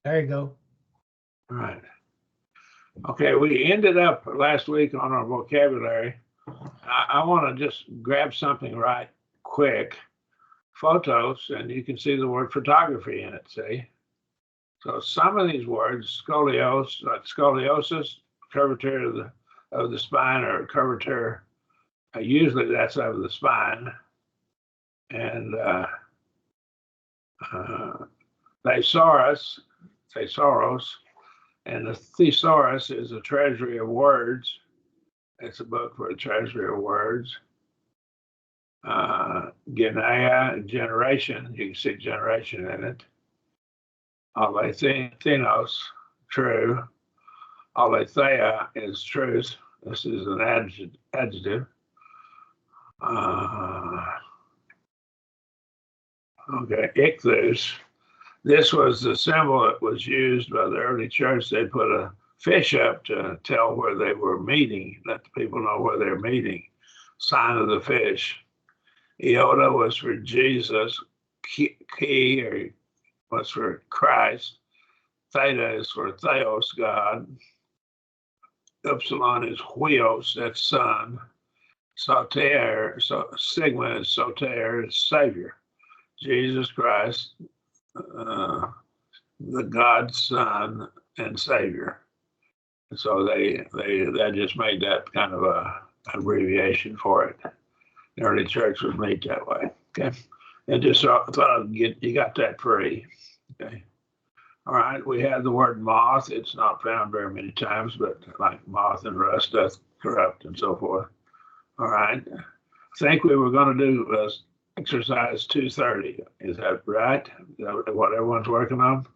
There you go. All right. Okay, we ended up last week on our vocabulary. I want to just grab something right quick. Photos, and you can see the word photography in it, see? So some of these words, scoliosis, like scoliosis, curvature of the spine, or curvature, usually that's of the spine. And thesaurus, and the thesaurus is a treasury of words. It's a book for a treasury of words. Genea, generation, you can see generation in it. Alethenos, true. Aletheia is truth. This is an adjective. Okay, ichthus. This was the symbol that was used by the early church. They put a fish up to tell where they were meeting, let the people know where they're meeting. Sign of the fish. Iota was for Jesus. Chi or was for Christ. Theta is for Theos, God. Upsilon is Huios, that's Son. Soter, so Sigma is Soter, is Savior. Jesus Christ, the God's Son and Savior. So they just made that kind of a abbreviation for it. The early church was made that way. Okay, and just thought I'd you got that free. Okay. All right, we have the word moth. It's not found very many times, but like moth and rust doth corrupt and so forth. All right, I think we were going to do exercise 230. Is that right? Is that what everyone's working on?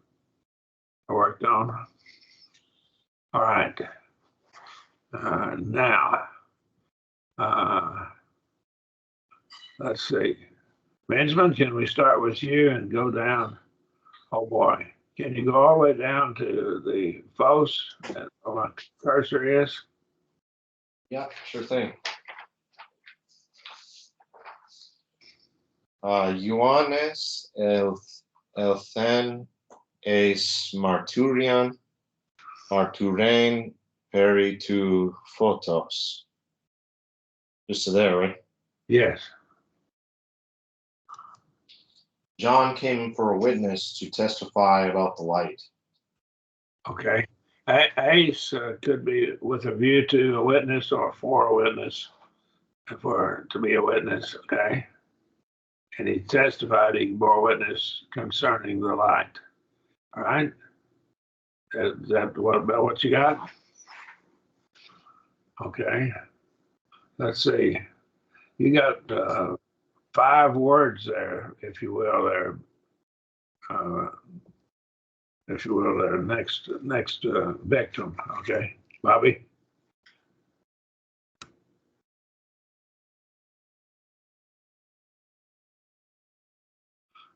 Or worked on? All right. Now, let's see. Benjamin, can we start with you and go down? Oh boy. Can you go all the way down to the Phos where my cursor is? Yeah, sure thing. Ioannes elthen eis marturian marturein peri tu photos. Just to there, right? Yes. John came for a witness to testify about the light. Okay. Ace could be with a view to a witness or for a witness, to be a witness. Okay. And he testified, he bore witness concerning the light. All right. Is that what you got? Okay. Let's see. You got 5 words there, if you will, there. If you will, there next victim. Okay, Bobby.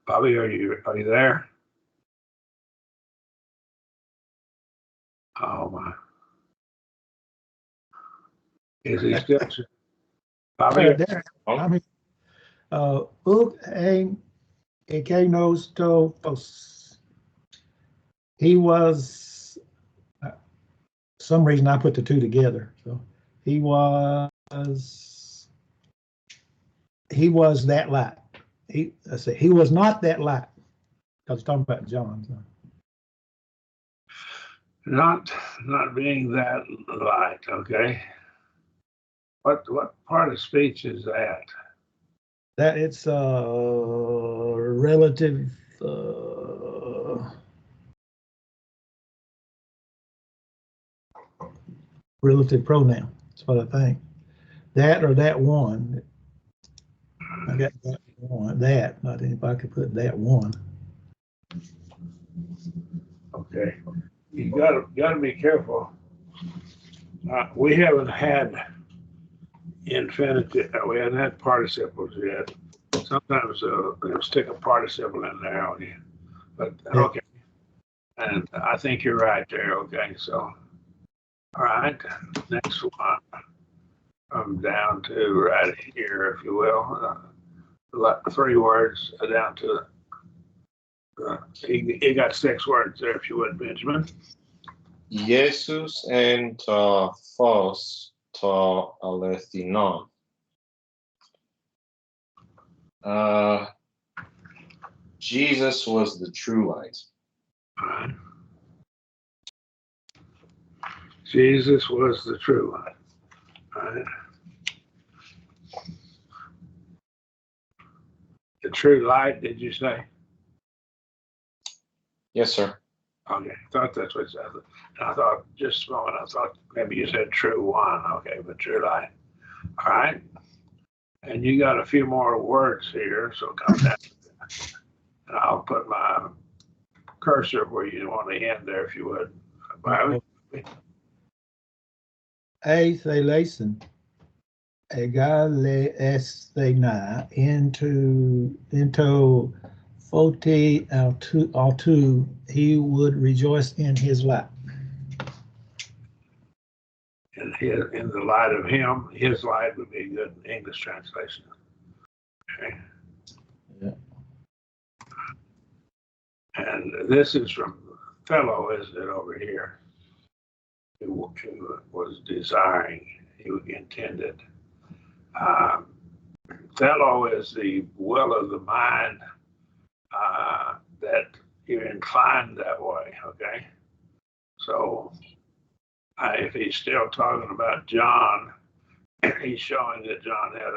Bobby, are you there? Oh my. Is he still? Bobby? There. Oh. I mean, uk ein ikenos topos. He was, some reason I put the two together. So he was that light. Let's say he was not that light. I was talking about John. So. Not being that light. Okay. What part of speech is that? That it's relative. Relative pronoun. That's what I think. That or that one. I got that one. That. I think if I could put that one. Okay. You got to be careful. We haven't had infinitive. We haven't had participles yet. Sometimes they'll stick a participle in there on you. But okay. And I think you're right there. Okay. So, all right. Next one. I'm down to right here, if you will. 3 words down to You got 6 words there, if you would, Benjamin. Jesus en ta fos ta alethinon. Jesus was the true light. All right. Jesus was the true one. All right. The true light, did you say? Yes, sir. Okay, I thought that's what it said. And I thought, just a moment, I thought maybe you said true one. Okay, but true light. All right. And you got a few more words here, so come down. And I'll put my cursor where you want to end there, if you would. Thalason, egalesthena, into 40 autu, he would rejoice in his light. In the light of him, his light would be a good English translation. Okay. Yeah. And this is from fellow, isn't it, over here, who was desiring, who intended. Fellow is the will of the mind that you're inclined that way, okay? So if he's still talking about John, he's showing that John had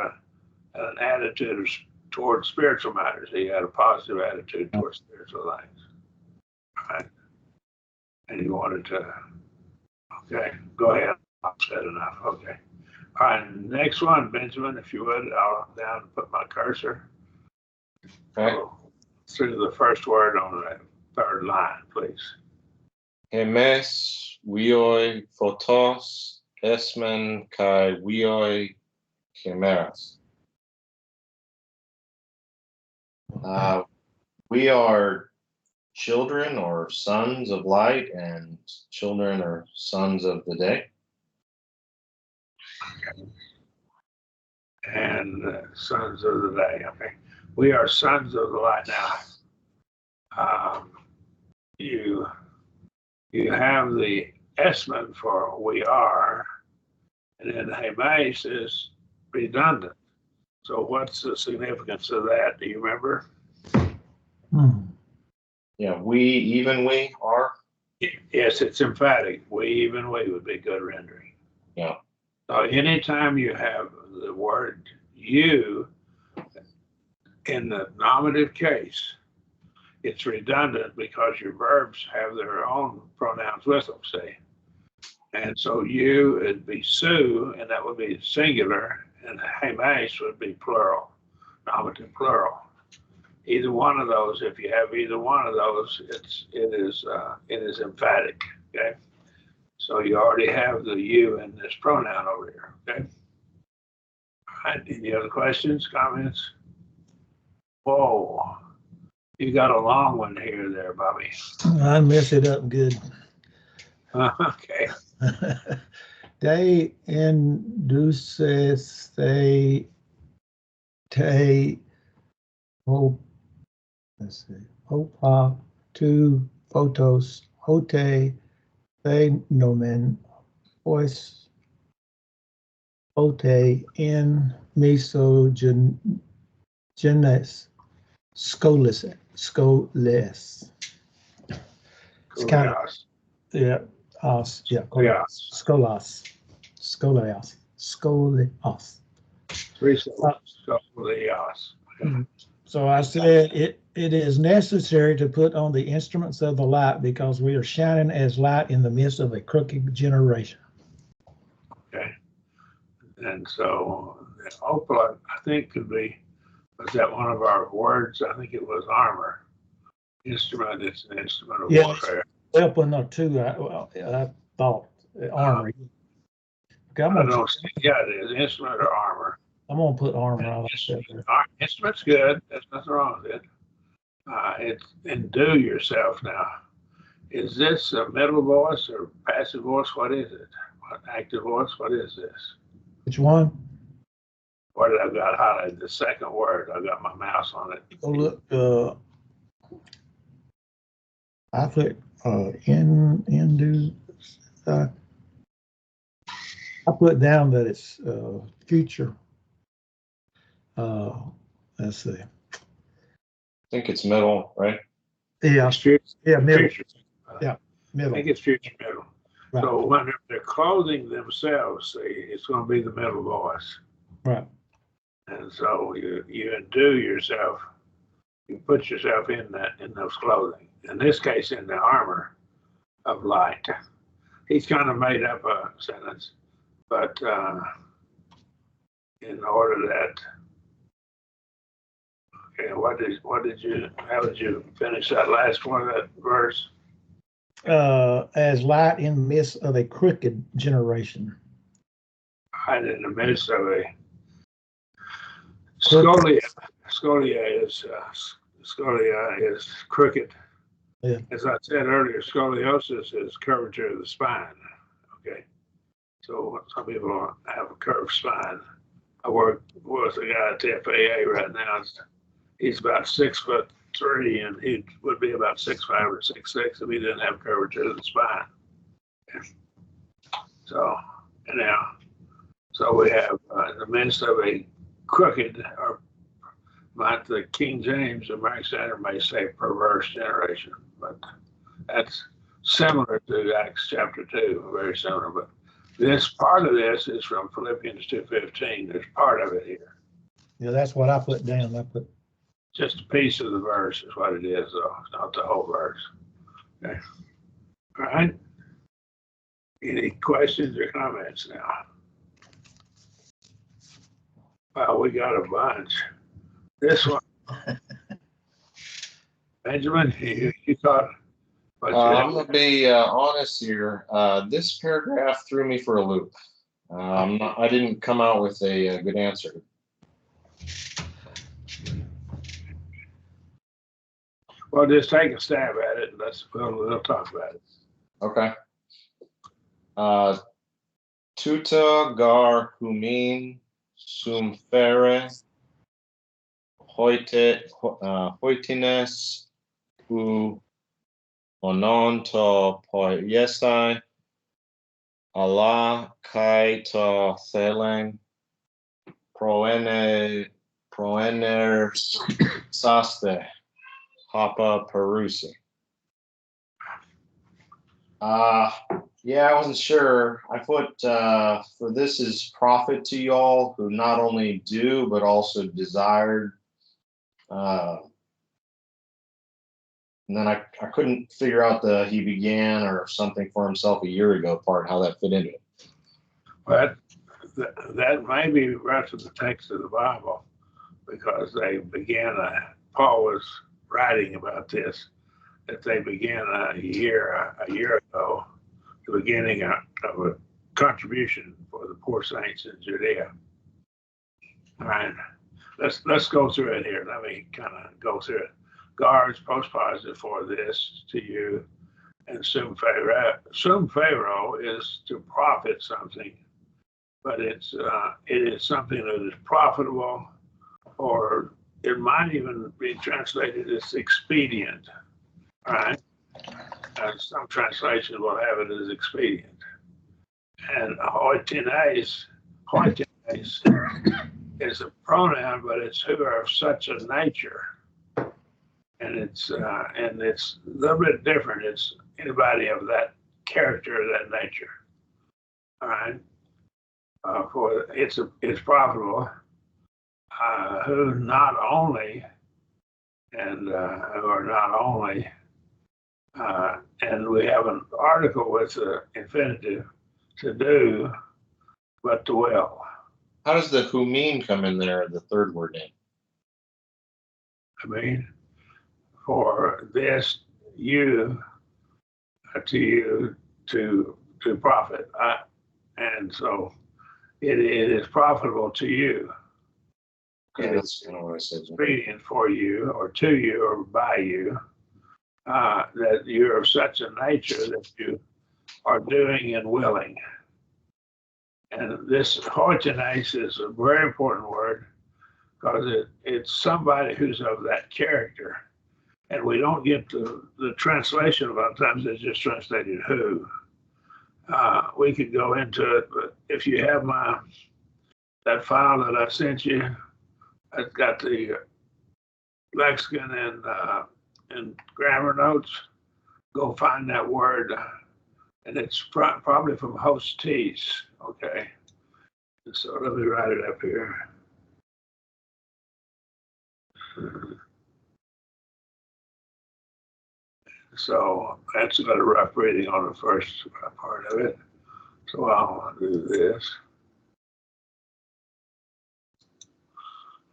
an attitude towards spiritual matters. He had a positive attitude towards spiritual things. All right. And he wanted to, okay, go ahead. I've said enough. Okay. All right, next one, Benjamin, if you would, I'll down put my cursor. Okay. Through the first word on the 3rd line, please. Hemes vioi photos esmen kai vioi chimeras. We are children or sons of light, and children or sons of the day. And sons of the day. Okay, we are sons of the light now. You have the esmen for we are, and then hemes is redundant. So what's the significance of that? Do you remember? Yeah, we are. Yes, it's emphatic. We, even we would be good rendering. Yeah. So anytime you have the word you in the nominative case, it's redundant because your verbs have their own pronouns with them, see? And so you would be Sue, and that would be singular, and hemes would be plural, nominative plural. Either one of those, if you have either one of those, it is emphatic, okay? So you already have the you in this pronoun over here, okay? All right, any other questions, comments? Whoa, you got a long one here there, Bobby. I mess it up good. Okay. De induces te let's see, hopa tu photos hote phenomen voice hote in mesogenes scoles. It's kind of, yeah, scholios. So I said it is necessary to put on the instruments of the light because we are shining as light in the midst of a crooked generation. Okay. And so opal, I think, could be, was that one of our words? I think it was armor. Instrument, it's an instrument of warfare. Weapon or two, I thought, armor. Okay, yeah, it is instrument or armor. I'm gonna put armor on that. Instrument's good. There's nothing wrong with it. It's endue yourself now. Is this a middle voice or passive voice? What is it? What active voice? What is this? Which one? What did I got highlighted? The second word. I got my mouse on it. Go look. I put into uh, I put down that it's future. Let's see. I think it's middle, right? Yeah, It's future. yeah, middle. Future. Yeah, I middle. think it's future middle. Right, So when they're clothing themselves, see, it's going to be the middle voice. right. And so you undo yourself, you put yourself in those clothing. In this case, in the armor of light. He's kind of made up a sentence, but in order that, okay, how did you finish that last one of that verse? As light in the midst of a crooked generation. Right in the midst of a scolia. Scolia is crooked. Yeah. As I said earlier, scoliosis is curvature of the spine. Okay. So some people have a curved spine. I work with a guy at the FAA right now. He's about 6'3", and he would be about 6'5" or 6'6" if he didn't have curvature of the spine. So anyhow, so we have in the midst of a crooked, or like the King James American Standard may say perverse generation, but that's similar to Acts chapter 2, very similar. But this part of this is from Philippians 2:15. There's part of it here. Yeah, that's what I put down. I put Just a piece of the verse is what it is, though. It's not the whole verse. Okay. All right. Any questions or comments now? Well, we got a bunch. This one, Benjamin, you thought. I'm gonna be honest here. This paragraph threw me for a loop. I didn't come out with a good answer. Well, just take a stab at it, and we'll talk about it. Okay. Tuta gar humin sum fere hoitines hu onon to poiesai Allah kai to thelen proener saste hapa perusi. Yeah, I wasn't sure. I put for this is profit to y'all who not only do but also desired. And then I couldn't figure out the he began or something for himself a year ago part, how that fit into it. But that may be right to the text of the Bible, because they began, Paul was writing about this, that they began a year ago, the beginning of a contribution for the poor saints in Judea. All right, let's go through it here. Let me kind of go through it. Guards postpositive for this to you, and sum pharaoh. Sum pharaoh is to profit something, but it is something that is profitable, or it might even be translated as expedient. All right. Some translations will have it as expedient. And hoitines is a pronoun, but it's who are of such a nature. And it's a little bit different. It's anybody of that character, that nature. All right. For it's profitable. Who not only, and who are not only, and we have an article with the infinitive, to do, but to will. How does the humin come in there, the third word in? I mean, for this, you, to you, to profit. And so it is profitable to you. Yeah, that's kind of what I said. Expedient for you, or to you, or by you, that you're of such a nature that you are doing and willing. And this hoitines is a very important word, because it's somebody who's of that character. and we don't get the translation a lot of times. It's just translated who. We could go into it, but if you have that file that I sent you, it's got the lexicon and grammar notes. Go find that word, and it's probably from Hostese. Okay, so let me write it up here. So that's got a rough reading on the first part of it. So I'll do this.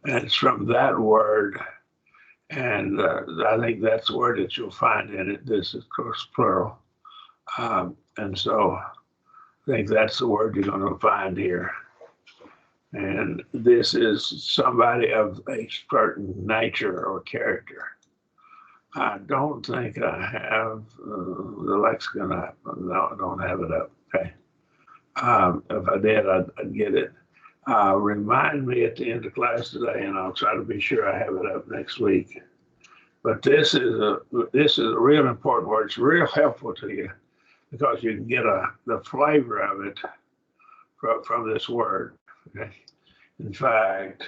And it's from that word. And I think that's the word that you'll find in it. This is, of course, plural. And so I think that's the word you're going to find here. And this is somebody of a certain nature or character. I don't think I have the lexicon up. No, I don't have it up. Okay. If I did, I'd get it. Remind me at the end of class today, and I'll try to be sure I have it up next week. But this is a real important word. It's real helpful to you because you can get the flavor of it from this word. Okay. In fact,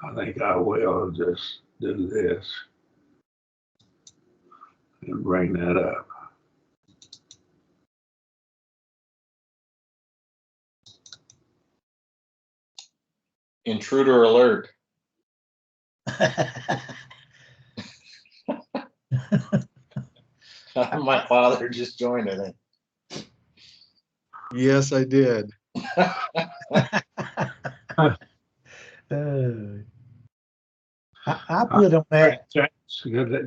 I think I will just do this and bring that up. Intruder alert. My father just joined, I think. Yes, I did. I put on that.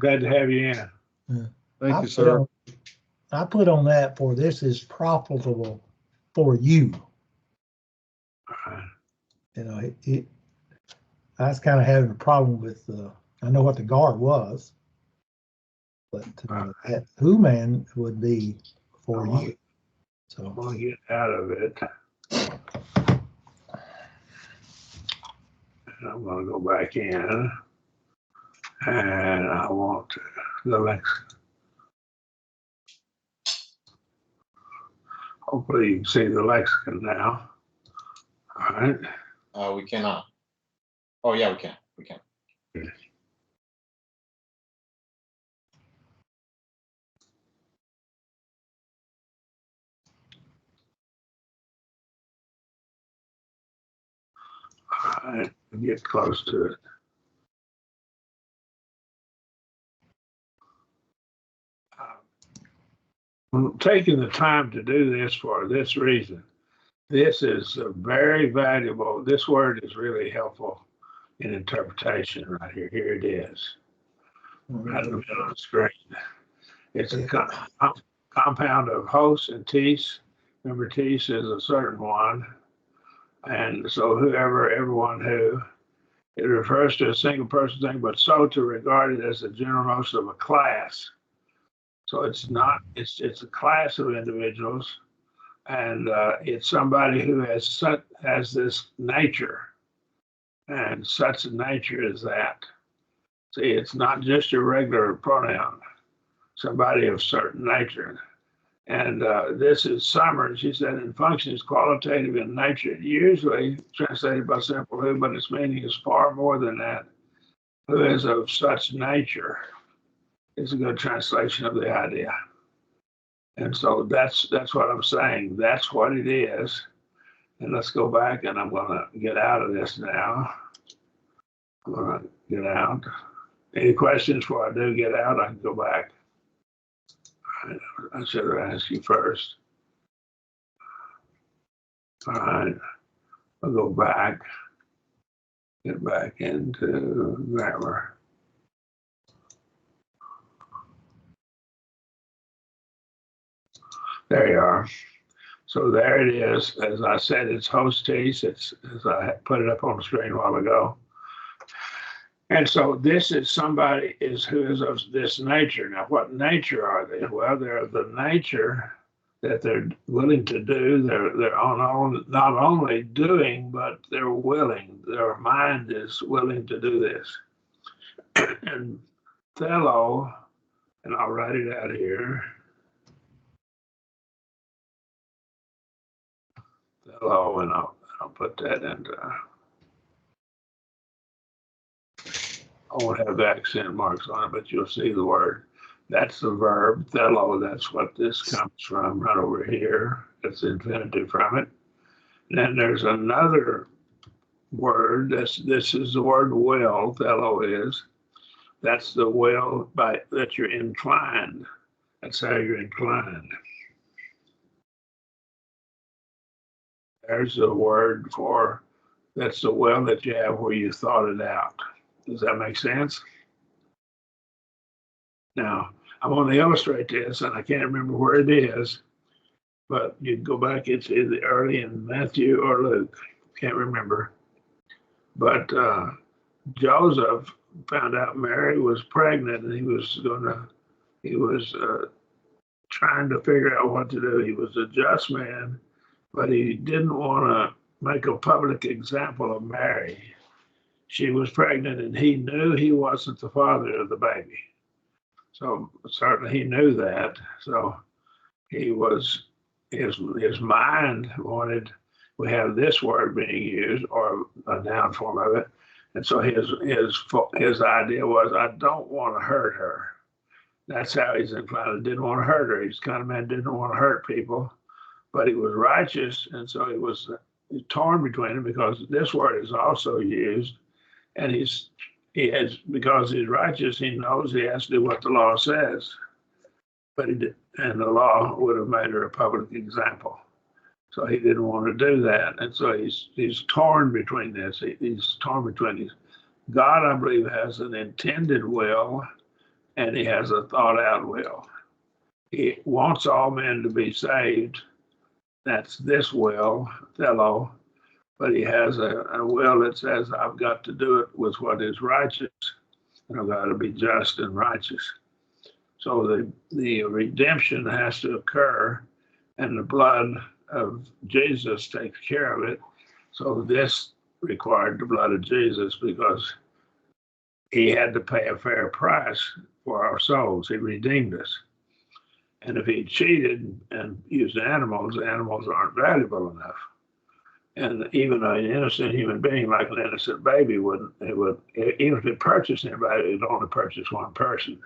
Glad to have you in. Thank you, sir. I put on that for this is profitable for you. You know, I was kind of having a problem with, I know what the guard was, but that who man would be for you. So I'm going to get out of it. And I'm going to go back in. And I want the lexicon. Hopefully you can see the lexicon now. All right. We cannot. Oh, yeah, we can. We can. Okay. All right, get close to it. I'm taking the time to do this for this reason. This is very valuable. This word is really helpful in interpretation right here. Here it is, right in the middle of the screen. It's a compound of hos and tes. Remember, tes is a certain one. And so whoever, everyone who, it refers to a single person thing, but so to regard it as a general notion of a class. So it's not, it's a class of individuals, and it's somebody who has this nature, and such a nature as that. See, it's not just your regular pronoun, somebody of certain nature. And this is Summers. He said, in function is qualitative in nature, usually translated by simple who, but its meaning is far more than that. Who is of such nature is a good translation of the idea. And so that's what I'm saying. That's what it is. And let's go back, and I'm going to get out of this now. I'm going to get out. Any questions before I do get out? I can go back. I should have asked you first. All right, I'll go back, get back into grammar. There you are. So there it is. As I said, it's hostes. It's as I put it up on the screen a while ago. And so this is somebody who is of this nature. Now, what nature are they? Well, they're of the nature that they're willing to do. They're not only doing, but they're willing. Their mind is willing to do this. And Thelo, and I'll write it out here. Thelo, and I'll put that into. I won't have the accent marks on it, but you'll see the word. That's the verb, thelo. That's what this comes from right over here. That's the infinitive from it. And then there's another word. This is the word will, thelo is. That's the will that you're inclined. That's how you're inclined. There's the word for, that's the will that you have where you thought it out. Does that make sense? Now, I want to illustrate this, and I can't remember where it is, but you go back, it's either early in Matthew or Luke, can't remember. But Joseph found out Mary was pregnant, and he was trying to figure out what to do. He was a just man, but he didn't want to make a public example of Mary. She was pregnant, and he knew he wasn't the father of the baby. So certainly he knew that. So he was, his mind wanted, we have this word being used, or a noun form of it. And so his idea was, I don't want to hurt her. That's how he's inclined. Didn't want to hurt her. He's the kind of man didn't want to hurt people, but he was righteous. And so he was torn between them, because this word is also used. And because he's righteous, he knows he has to do what the law says. But and the law would have made her a public example. So he didn't want to do that. And so he's torn between this. He's torn between these. God, I believe, has an intended will, and he has a thought out will. He wants all men to be saved. That's this will, thelo. But he has a will that says, I've got to do it with what is righteous, and I've got to be just and righteous. So the redemption has to occur, and the blood of Jesus takes care of it. So this required the blood of Jesus, because he had to pay a fair price for our souls. He redeemed us. And if he cheated and used animals aren't valuable enough. And even an innocent human being, like an innocent baby, even if it purchased anybody, it only purchased one person.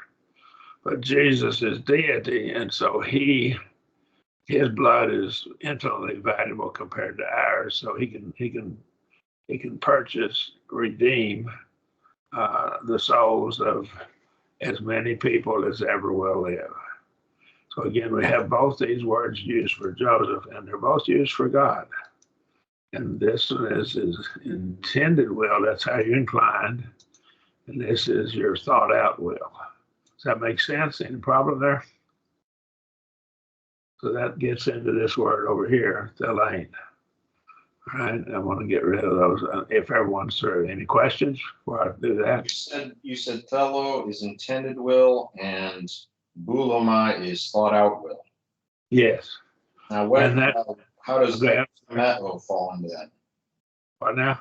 But Jesus is deity, and so his blood is infinitely valuable compared to ours. So he can purchase, redeem the souls of as many people as ever will live. So again, we have both these words used for Joseph, and they're both used for God. And this one is his intended will. That's how you're inclined. And this is your thought out will. Does that make sense? Any problem there? So that gets into this word over here, thelain. All right, I want to get rid of those. If everyone's through, any questions before I do that? You said thelo is intended will, and boulomai is thought out will. Yes. Now, how does epithumeo fall into that? What now?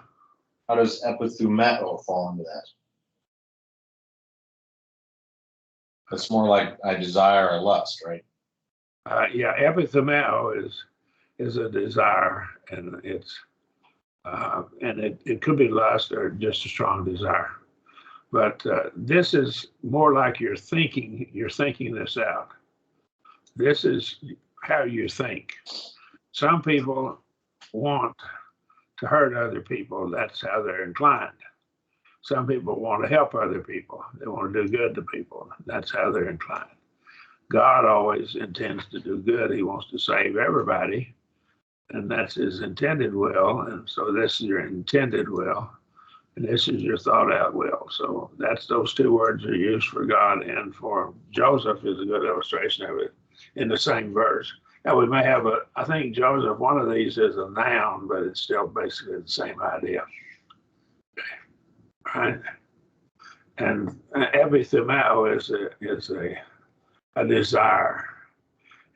How does epithumeo fall into that? It's more like I desire or lust, right? Yeah, epithumeo is a desire, and it could be lust or just a strong desire. But this is more like you're thinking this out. This is how you think. Some people want to hurt other people. That's how they're inclined. Some people want to help other people. They want to do good to people. That's how they're inclined. God always intends to do good. He wants to save everybody, and that's his intended will. And so this is your intended will, and this is your thought out will. So those two words are used for God, and for Joseph is a good illustration of it in the same verse. Now we may have I think Joseph, one of these is a noun, but it's still basically the same idea. Right? And epithumeo is a desire,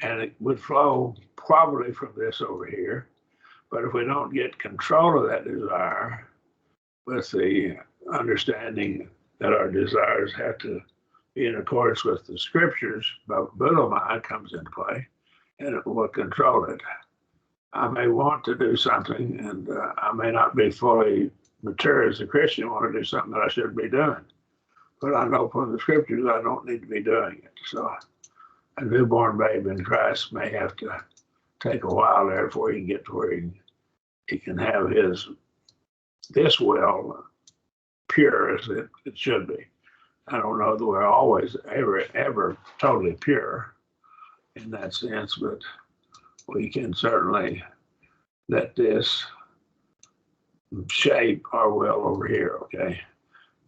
and it would flow probably from this over here. But if we don't get control of that desire, with the understanding that our desires have to be in accordance with the scriptures, but Buddha comes into play, and it will control it. I may want to do something, and I may not be fully mature as a Christian, want to do something that I should be doing. But I know from the scriptures I don't need to be doing it. So a newborn babe in Christ may have to take a while there before he can get to where he can have this will pure as it should be. I don't know that we're always ever totally pure in that sense, but we can certainly let this shape our will over here, okay,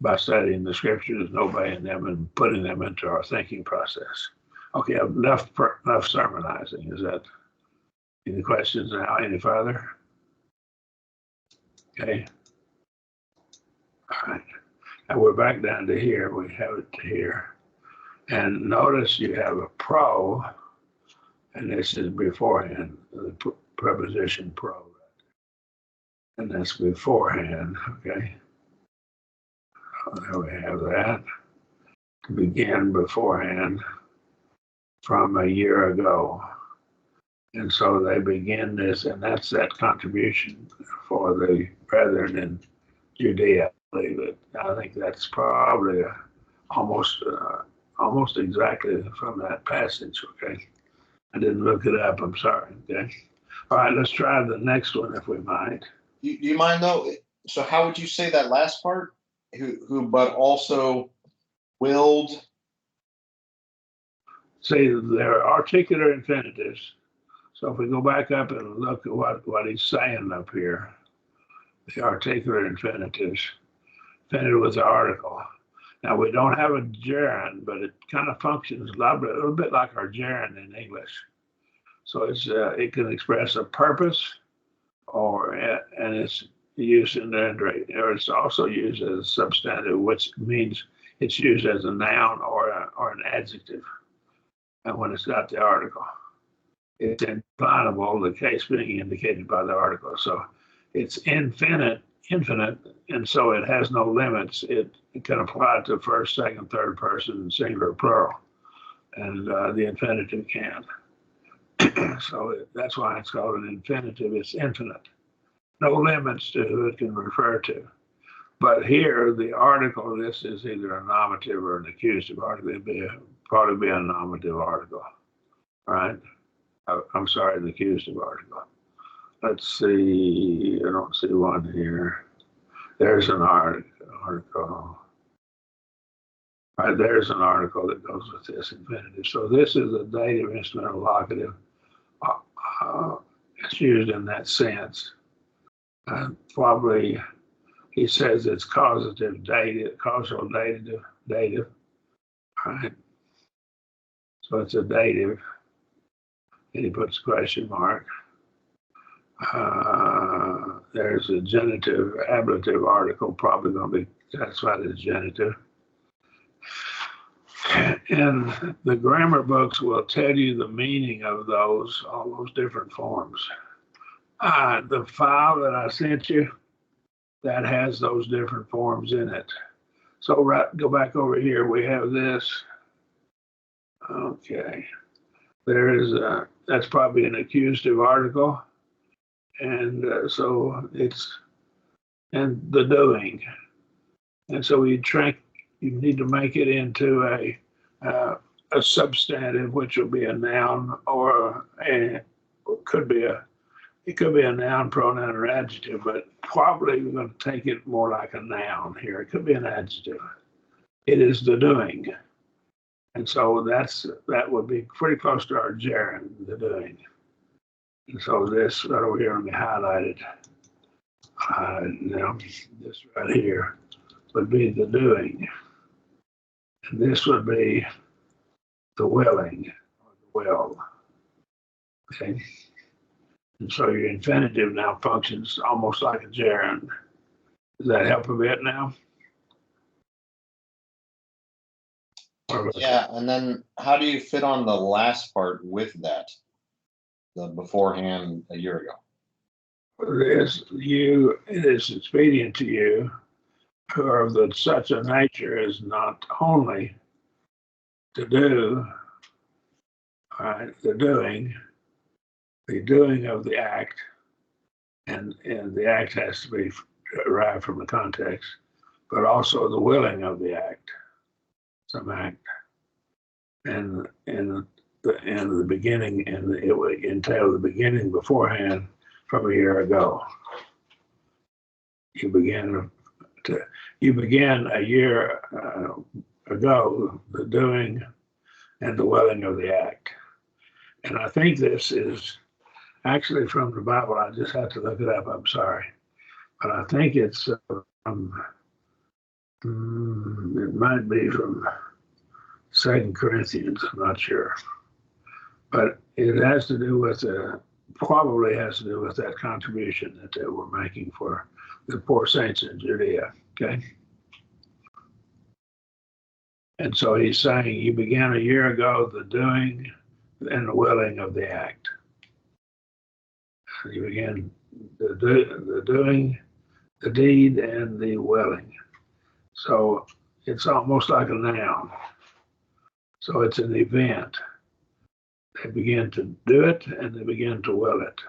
by studying the scriptures and obeying them and putting them into our thinking process. Okay, enough sermonizing. Is that any questions now? Any further? Okay. All right. Now we're back down to here. We have it to here. And notice you have a pro, and this is beforehand, the preposition pro. And that's beforehand, okay? There we have that. To begin beforehand from a year ago. And so they begin this, and that's that contribution for the brethren in Judea. I think that's probably almost exactly from that passage, okay? I didn't look it up, I'm sorry, okay? All right, let's try the next one if we might. Do you mind though? So how would you say that last part? Who but also willed? See, they're articular infinitives. So if we go back up and look at what he's saying up here, the articular infinitives, infinitive with the article. Now we don't have a gerund, but it kind of functions a little bit like our gerund in English. So it can express a purpose, and it's used in the or it's also used as a substantive, which means it's used as a noun or an adjective. And when it's got the article, it's indefinable, the case being indicated by the article. So it's infinite, and so it has no limits. It can apply to first, second, third person, singular, plural, and the infinitive can. So that's why it's called an infinitive. It's infinite. No limits to who it can refer to. But here, the article, this is either a nominative or an accusative article. It'd probably be a nominative article, right? I'm sorry, the accusative article. Let's see, I don't see one here. There's an article. All right, there's an article that goes with this infinitive. So this is a dative instrumental locative. It's used in that sense. Probably, he says it's causative dative, causal dative, right? So it's a dative, and he puts a question mark. There's a genitive, ablative article, probably going to be classified as genitive. And the grammar books will tell you the meaning of all those different forms. The file that I sent you, that has those different forms in it. So go back over here, we have this. Okay, that's probably an accusative article. And so it's, and the doing. And so you need to make it into a substantive, which will be a noun, or it could be a noun, pronoun, or adjective, but probably we're going to take it more like a noun here. It could be an adjective. It is the doing. And so that would be pretty close to our gerund, the doing. And so this right over here, let me highlight it. Now, this right here would be the doing. And this would be the willing, or the will. Okay. And so your infinitive now functions almost like a gerund. Does that help a bit now? Yeah, and then how do you fit on the last part with that? The beforehand a year ago. It is expedient to you, who are of such a nature as not only to do, all right, the doing of the act, and the act has to be derived from the context, but also the willing of the act, some act, and the beginning, and it would entail the beginning beforehand from a year ago. You began a year ago the doing and the willing of the act. And I think this is actually from the Bible. I just have to look it up. I'm sorry. But I think it's from, it might be from 2 Corinthians. I'm not sure. But it has to do with, probably has to do with that contribution that they were making for the poor saints in Judea. Okay. And so he's saying, you began a year ago the doing and the willing of the act. You began the doing, the deed, and the willing. So it's almost like a noun. So it's an event. They began to do it and they began to will it.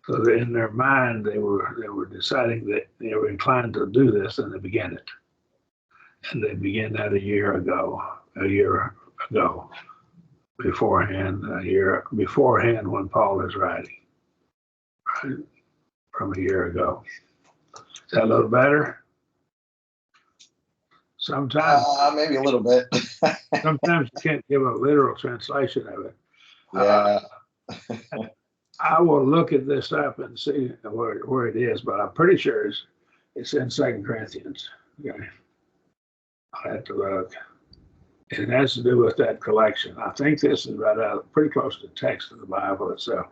So that in their mind, they were deciding that they were inclined to do this, and they began it. And they began that a year ago, beforehand when Paul is writing, right? From a year ago. Is that a little better? Sometimes, Maybe a little bit. sometimes you can't give a literal translation of it. Yeah. I will look at this up and see where it is, but I'm pretty sure it's in 2 Corinthians. Okay. I'll have to look. It has to do with that collection. I think this is right out, pretty close to the text of the Bible itself.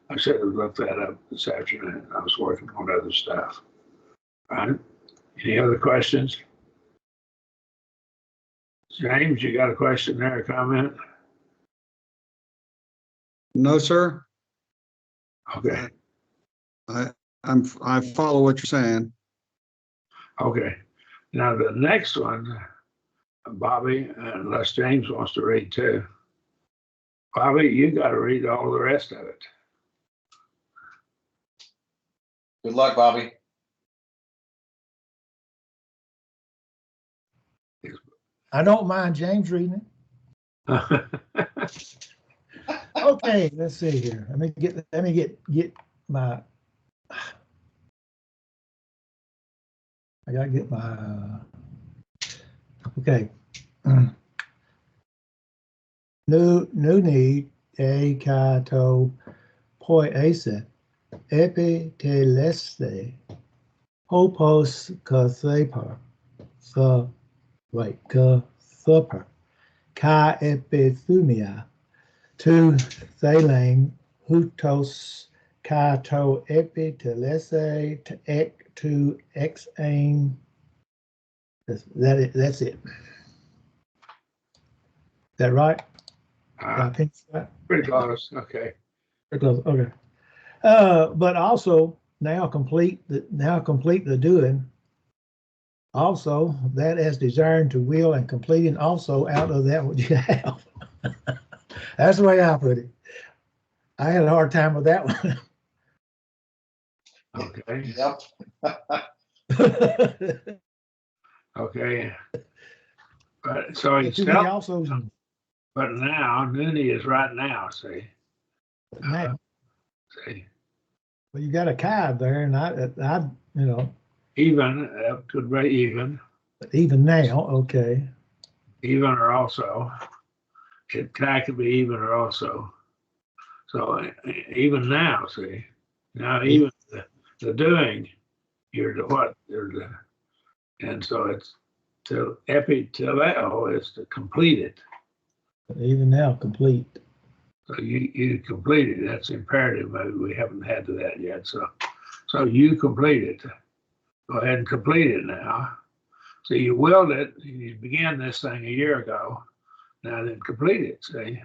I should have looked that up this afternoon. I was working on other stuff. All right. Any other questions? James, you got a question there, a comment? No, sir. Okay. I follow what you're saying. Okay. Now the next one, Bobby, unless James wants to read too. Bobby, you got to read all the rest of it. Good luck, Bobby. I don't mind James reading it. Okay, let's see here. Let me get my. I gotta get my. Okay. Nuni e kato poi ese epi teleste hopos katheper the wait kathuper ka epithumia to thalang hutos kato epi telese to ek to ex aim. That's it. Is that right? I think so. Pretty close. Okay. Pretty close. Okay. But also now complete the doing. Also, that as desiring to will and completing also out of that what you have. That's the way I put it. I had a hard time with that one. Okay. Yep. Okay. But so But he's you telling, also but now Nuni is right now. See. now, See. well, you got a card there, and I Even could be even. even now, okay. Even or also. It could be even or also. So even now, see. Now even the doing, you're the what? You're the, and so it's to epiteleo is to complete it. Even now, complete. So you complete it. That's imperative. Maybe we haven't had to that yet. So you complete it. Go ahead and complete it now. So you willed it. You began this thing a year ago. Now then complete it. See.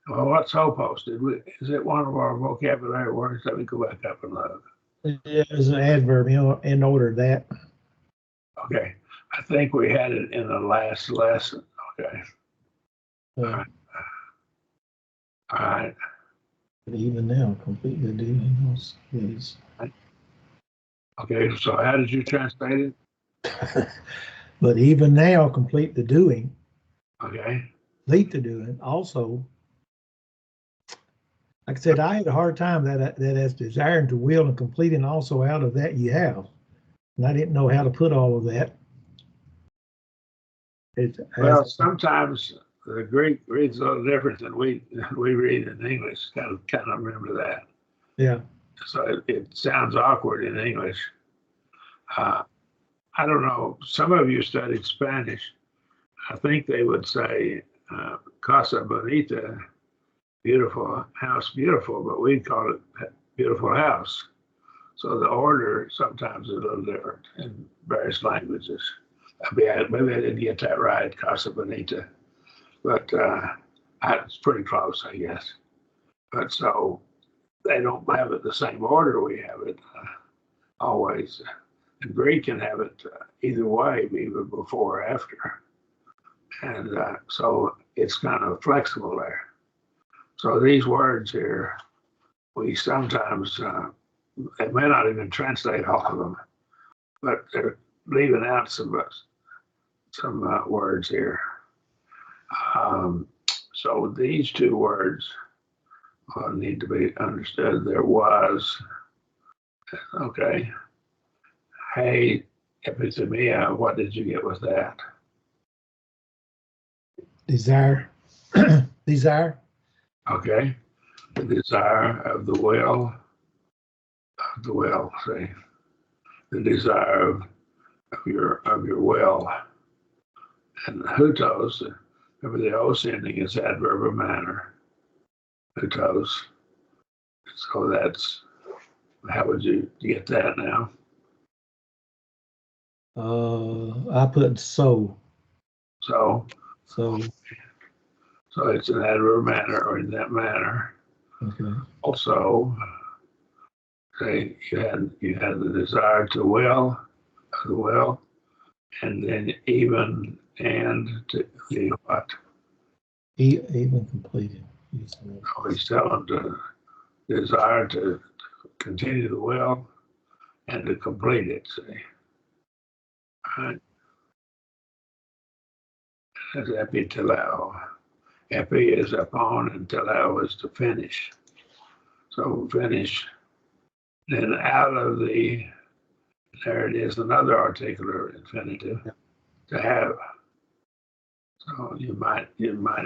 Well, what's hopos? Is it one of our vocabulary words? Let me go back up and look. There's an adverb in order that. Okay. I think we had it in the last lesson. Okay. Uh, All right. but even now, complete the doing is. Okay, so how did you translate it? But even now, complete the doing, Okay. complete the doing. Also, like I said, I had a hard time that as desiring to will and completing also out of that you have, and I didn't know how to put all of that. It's Well, sometimes the Greek reads a little different than we read in English. Kind of remember that. yeah. So it sounds awkward in English. I don't know. Some of you studied Spanish. I think they would say Casa Bonita, beautiful house, beautiful, but we call it beautiful house. So the order sometimes is a little different in various languages. Maybe I didn't get that right, Casa Bonita, but it's pretty close, I guess. But so they don't have it the same order we have it always. And Greek can have it either way, either before or after. And so it's kind of flexible there. So these words here, we sometimes, they may not even translate all of them, but they're leaving out some words here. So these two words need to be understood. There was, okay. Hey, epithemia, what did you get with that? Desire. Desire. Okay. The desire of the will, say, the desire of your will. And hutos, remember the os ending is adverb of manner. Hutos. So that's, how would you get that now? I put so. So So it's an adverb manner or in that manner. okay. Also, say you had the desire to will, the will, and then even and to the what? Even completed. He's telling to desire to continue the will and to complete it. See, right? That's epiteleo. Epi is upon and teleo is to finish. So finish. Then out of the, there it is, another articular infinitive, to have. So you might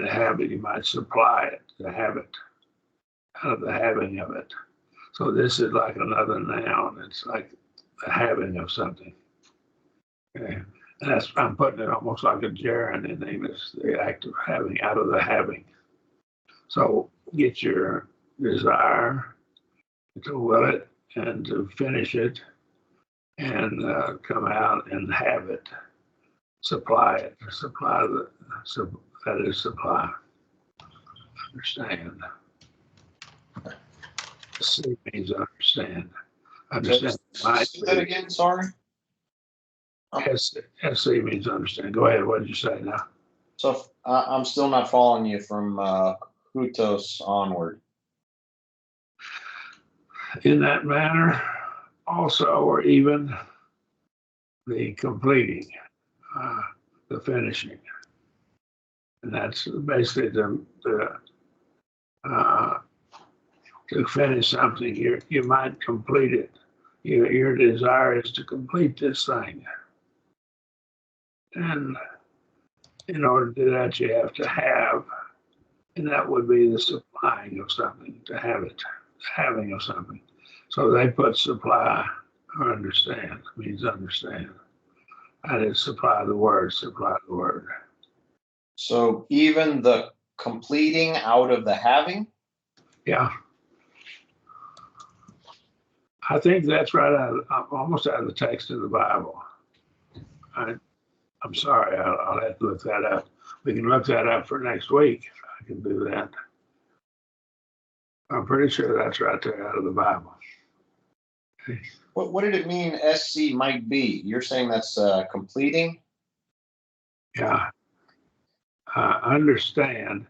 have it, you might supply it, to have it, out of the having of it. So this is like another noun. It's like the having of something. Okay. And that's, I'm putting it almost like a gerund in English, the act of having, out of the having. So get your desire to will it and to finish it and come out and have it, supply it, that is supply. Understand. See means understand. Understand. Say that again, sorry. SC means understand. Go ahead. What did you say now? So I'm still not following you from hutos onward. In that manner, also, or even the completing, the finishing. And that's basically to finish something. You might complete it. Your desire is to complete this thing. And in order to do that, you have to have, and that would be the supplying of something, to have it, having of something. So they put supply or understand, means understand. I did supply the word. So even the completing out of the having? Yeah. I think that's right almost out of the text of the Bible. I'm sorry, I'll have to look that up. We can look that up for next week. I can do that. I'm pretty sure that's right there out of the Bible. Okay. What did it mean SC might be? You're saying that's completing? Yeah. understand.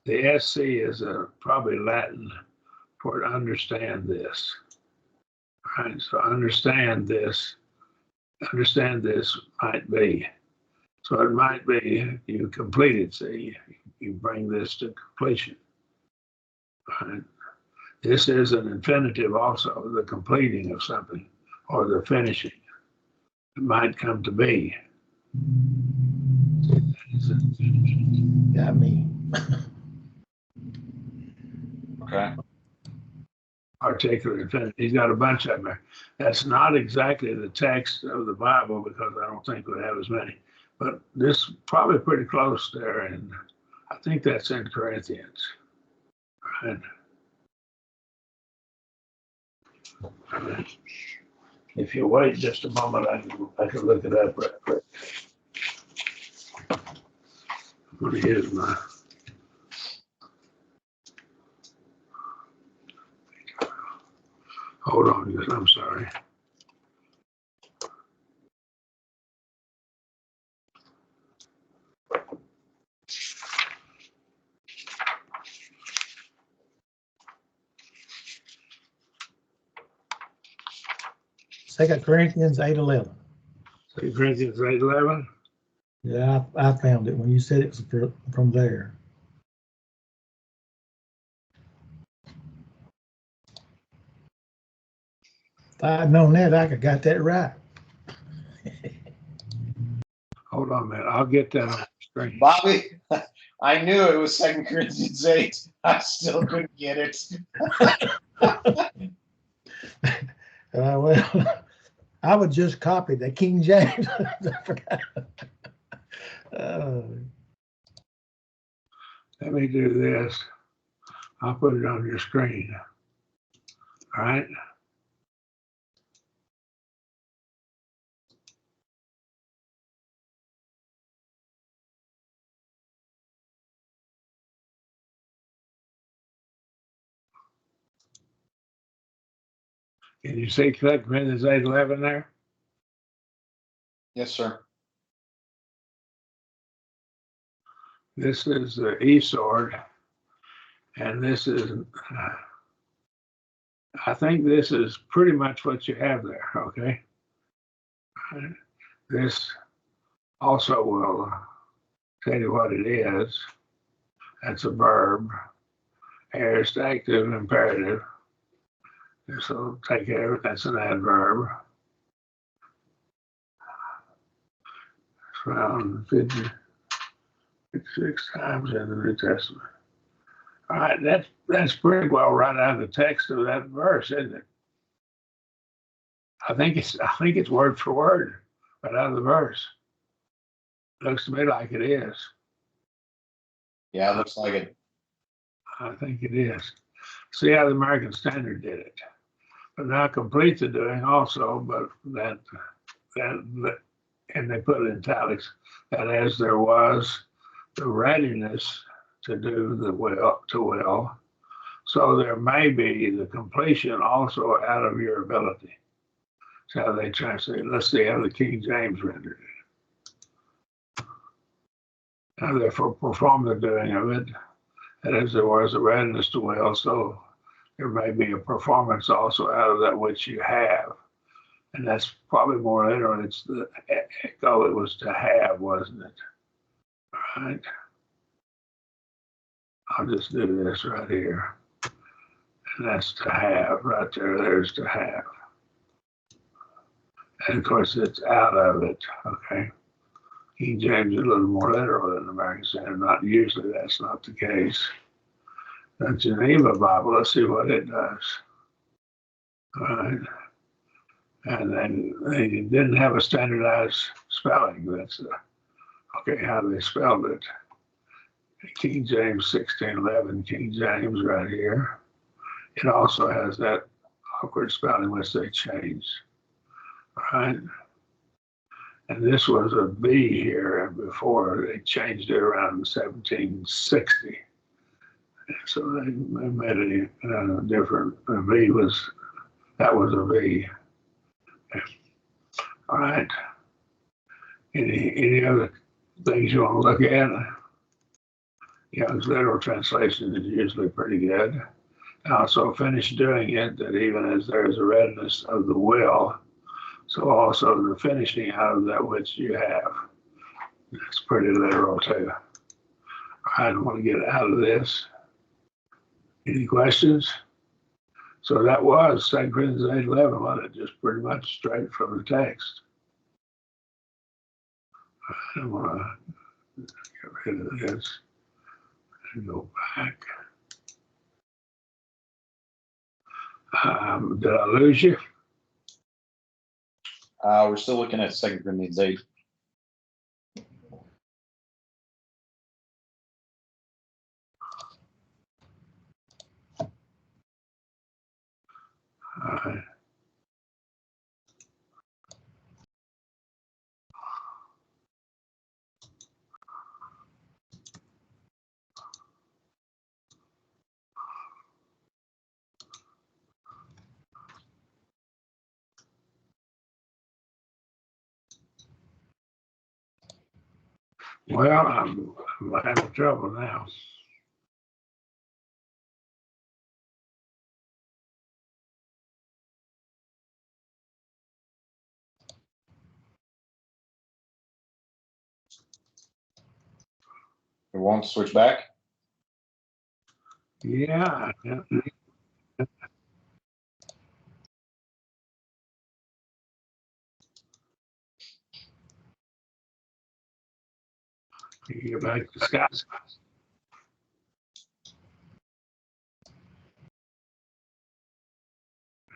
The SC is probably Latin for understand this. Right? So understand this might be. So it might be you complete it, see, you bring this to completion. Right? This is an infinitive also, the completing of something or the finishing. It might come to be. Got me. Okay. Articulate infinitive. He's got a bunch of them there. That's not exactly the text of the Bible because I don't think we have as many. But this is probably pretty close there, and I think that's in Corinthians. Right? If you wait just a moment, I can look it up right quick. I'm going to use my. Hold on, I'm sorry. Second Corinthians 8:11. 2 Corinthians 8:11. Yeah, I found it when you said it was from there. If I'd known that, I could have got that right. Hold on a minute. I'll get that on the screen. Bobby, I knew it was 2 Corinthians 8. I still couldn't get it. Well, I would just copy the King James. I forgot. Let me do this. I'll put it on your screen. All right. Can you see 2 Corinthians 8:11 there? Yes, sir. This is the E sword, and this is, I think this is pretty much what you have there, okay? This also will tell you what it is. That's a verb. Aorist active imperative. This will take care of it. That's an adverb. It's found 56 times in the New Testament. All right, that's pretty well right out of the text of that verse, isn't it? I think it's word for word right out of the verse. Looks to me like it is. Yeah, it looks like it. I think it is. See how the American Standard did it. But now complete the doing also, but that and they put it in italics, that as there was the readiness to do the will, so there may be the completion also out of your ability. That's how they translate it. Let's see how the King James rendered it. Now therefore perform the doing of it, and as there was a readiness to will, so there may be a performance also out of that which you have. And that's probably more literal. It's the echo, it was to have, wasn't it? All right. I'll just do this right here. And that's to have right there. There's to have. And of course, it's out of it. Okay. King James is a little more literal than the American Standard. Not usually, that's not the case. The Geneva Bible, let's see what it does. All right. And then they didn't have a standardized spelling. That's okay, how they spelled it. King James 1611, King James right here. It also has that awkward spelling which they changed. All right. And this was a B here before they changed it around 1760. So they made it different. A V was, that was a V. All right. Any other things you want to look at? Young's literal translation is usually pretty good. Also finish doing it, that even as there is a readiness of the will, so also the finishing out of that which you have. That's pretty literal too. I don't want to get out of this. Any questions? So that was 2 Corinthians 8:11, wasn't it? Just pretty much straight from the text. I want to get rid of this and go back. Did I lose you? We're still looking at 2 Corinthians 8. Well, I'm having trouble now. We won't switch back. Yeah. You get back to Scott.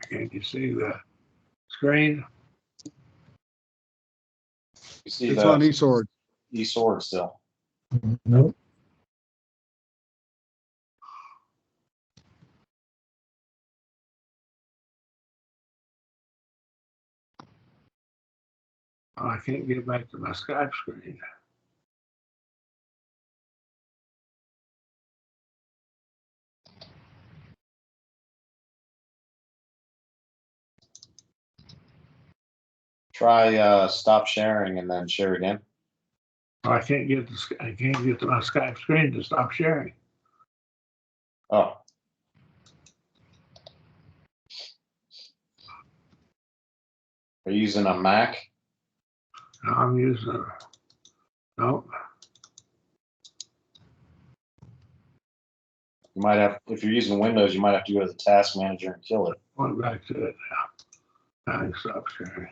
Can you see the screen? You see It's on the eSword. eSword still. Nope. Oh, I can't get back to my Skype screen. Try stop sharing and then share again. Oh, I can't get to my Skype screen to stop sharing. Oh, are you using a Mac? No, I'm using no. You might have, if you're using Windows, you might have to go to the task manager and kill it. Going back to it now. I stop sharing.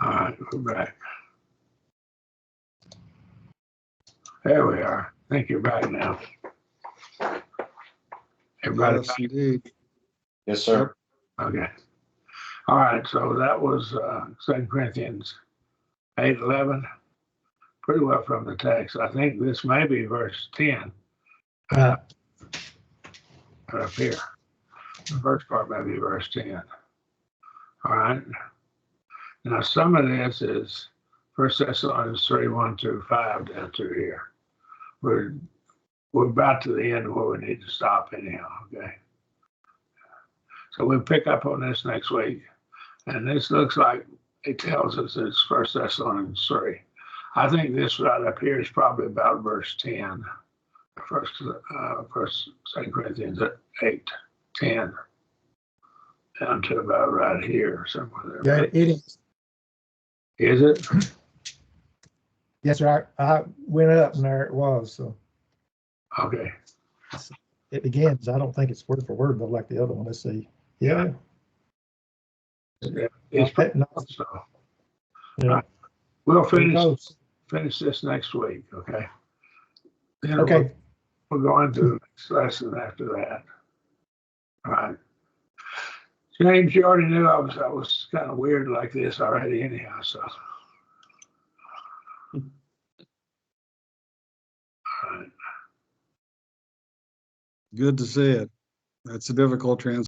All right, we're back. There we are. I think you're back now. Everybody Yes, indeed. Yes, sir. Okay. All right, so that was 2 Corinthians 8:11. Pretty well from the text. I think this may be verse 10 up here. The first part may be verse 10. All right. Now some of this is 1 Thessalonians 3:1-5 down through here. We're about to the end where we need to stop anyhow. Okay. So we'll pick up on this next week. And this looks like it tells us it's 1 Thessalonians 3. I think this right up here is probably about verse 10. First 2 Corinthians 8:10 down to about right here somewhere there. Yeah, it is. Is it? Yes, sir. I went up and there it was. So Okay. it begins. I don't think it's word for word, but like the other one. Let's see. Yeah. It's pretty No, close, so yeah. we'll Pretty close. finish this next week. Okay. Then Okay. we'll go into the next lesson after that. All right. James, you already knew I was kind of weird like this already anyhow, so. All right. Good to see it. That's a difficult transition.